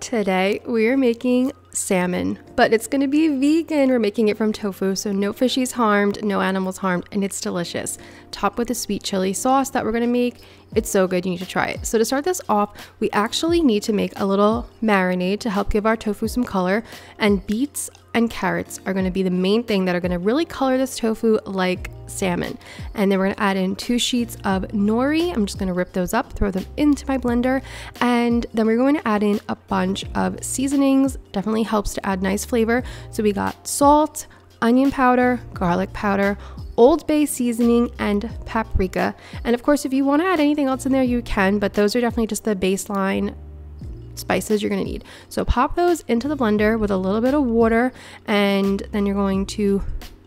Today we are making salmon, but it's going to be vegan. We're making it from tofu, so no fishies harmed, no animals harmed, and it's delicious. Topped with a sweet chili sauce that we're going to make. It's so good, you need to try it. So to start this off, we actually need to make a little marinade to help give our tofu some color, and beets and carrots are going to be the main thing that are going to really color this tofu like salmon. And then we're going to add in 2 sheets of nori. I'm just going to rip those up, throw them into my blender, and then we're going to add in a bunch of seasonings. Definitely helps to add nice flavor. So we got salt, onion powder, garlic powder, Old Bay seasoning, and paprika. And of course, if you want to add anything else in there, you can, but those are definitely just the baseline spices you're going to need. So pop those into the blender with a little bit of water, and then you're going to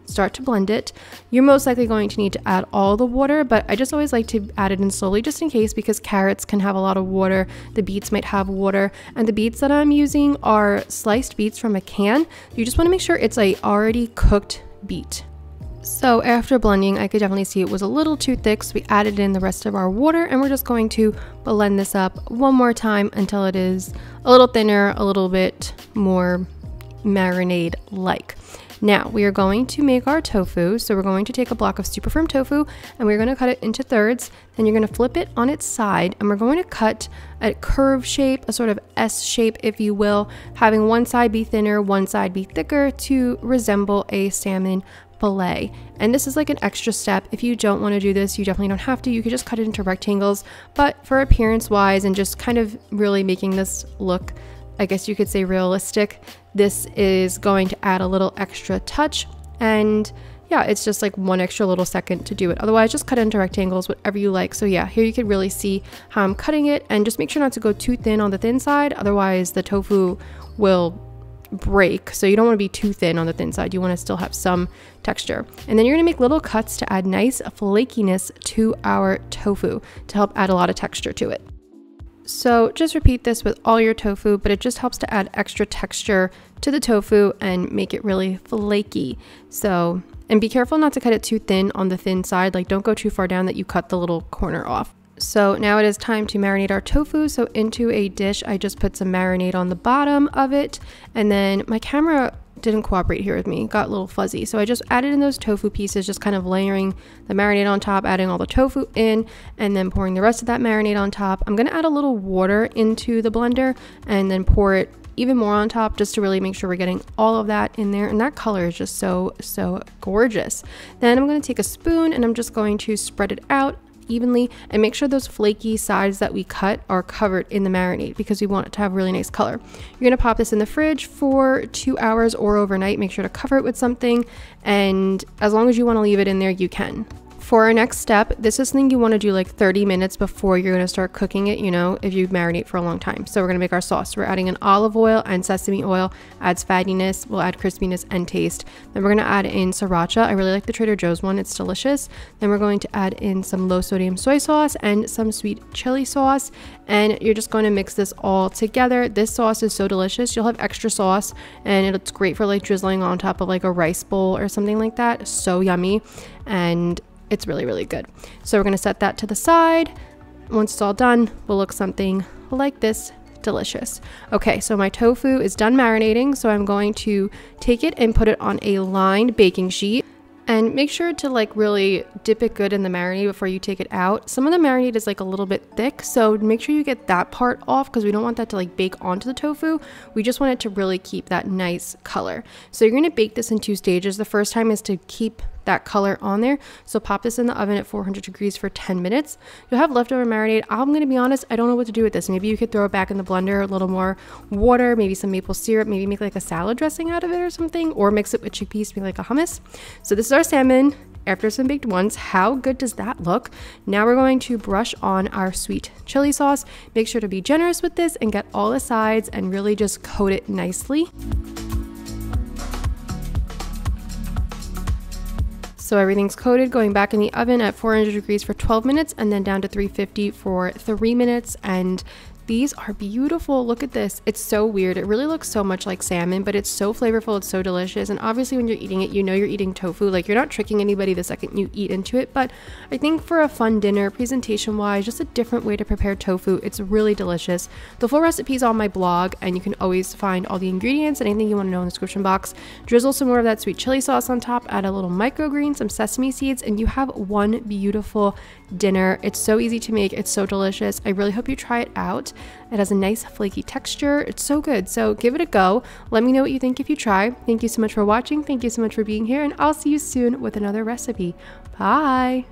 start to blend it. You're most likely going to need to add all the water, but I just always like to add it in slowly just in case, because carrots can have a lot of water, the beets might have water, and the beets that I'm using are sliced beets from a can. You just want to make sure it's a already cooked beet. So after blending, I could definitely see it was a little too thick, so we added in the rest of our water, and we're just going to blend this up one more time until it is a little thinner, a little bit more marinade-like. Now we are going to make our tofu. So we're going to take a block of super firm tofu and we're going to cut it into thirds. Then you're going to flip it on its side, and we're going to cut a curve shape, a sort of S shape, if you will, having one side be thinner, one side be thicker to resemble a salmon fillet. And this is like an extra step. If you don't want to do this, you definitely don't have to. You could just cut it into rectangles, but for appearance wise and just kind of really making this look, I guess you could say, realistic, this is going to add a little extra touch. And yeah, it's just like one extra little second to do it. Otherwise, just cut it into rectangles, whatever you like. So yeah, here you can really see how I'm cutting it, and just make sure not to go too thin on the thin side. Otherwise the tofu will break. So you don't want to be too thin on the thin side. You want to still have some texture. And then you're going to make little cuts to add nice flakiness to our tofu to help add a lot of texture to it. So just repeat this with all your tofu, but it just helps to add extra texture to the tofu and make it really flaky. So, and be careful not to cut it too thin on the thin side. Like, don't go too far down that you cut the little corner off. So now it is time to marinate our tofu. So into a dish, I just put some marinade on the bottom of it, and then my camera didn't cooperate here with me, got a little fuzzy. So I just added in those tofu pieces, just kind of layering the marinade on top, adding all the tofu in, and then pouring the rest of that marinade on top. I'm gonna add a little water into the blender and then pour it even more on top, just to really make sure we're getting all of that in there. And that color is just so gorgeous. Then I'm gonna take a spoon and I'm just going to spread it out evenly and make sure those flaky sides that we cut are covered in the marinade, because we want it to have really nice color. You're going to pop this in the fridge for 2 hours or overnight. Make sure to cover it with something, and as long as you want to leave it in there, you can. For our next step, this is something you want to do like 30 minutes before you're going to start cooking it, you know, if you marinate for a long time. So we're going to make our sauce. We're adding in olive oil and sesame oil, adds fattiness, will add crispiness and taste. Then we're going to add in sriracha. I really like the Trader Joe's one, it's delicious. Then we're going to add in some low sodium soy sauce and some sweet chili sauce. And you're just going to mix this all together. This sauce is so delicious. You'll have extra sauce, and it's great for like drizzling on top of like a rice bowl or something like that. So yummy. And it's really good. So we're going to set that to the side. Once it's all done, we'll look something like this. Delicious. Okay, so my tofu is done marinating, so I'm going to take it and put it on a lined baking sheet. And make sure to like really dip it good in the marinade before you take it out. Some of the marinade is like a little bit thick, so make sure you get that part off, because we don't want that to like bake onto the tofu. We just want it to really keep that nice color. So you're going to bake this in 2 stages. The first time is to keep that color on there. So pop this in the oven at 400 degrees for 10 minutes. You'll have leftover marinade. I'm going to be honest, I don't know what to do with this. Maybe you could throw it back in the blender, a little more water, maybe some maple syrup, maybe make like a salad dressing out of it or something, or mix it with chickpeas to make like a hummus. So this is our salmon after it's been baked once. How good does that look? Now we're going to brush on our sweet chili sauce. Make sure to be generous with this and get all the sides and really just coat it nicely. So everything's coated, going back in the oven at 400 degrees for 12 minutes and then down to 350 for 3 minutes. And These are beautiful. Look at this. It's so weird. It really looks so much like salmon, but it's so flavorful. It's so delicious. And obviously when you're eating it, you know you're eating tofu. Like, you're not tricking anybody the second you eat into it. But I think for a fun dinner, presentation wise, just a different way to prepare tofu, it's really delicious. The full recipe is on my blog, and you can always find all the ingredients and anything you want to know in the description box. Drizzle some more of that sweet chili sauce on top, add a little microgreen, some sesame seeds, and you have one beautiful dinner. It's so easy to make. It's so delicious. I really hope you try it out. It has a nice flaky texture. It's so good. So give it a go. Let me know what you think if you try. Thank you so much for watching. Thank you so much for being here, and I'll see you soon with another recipe. Bye.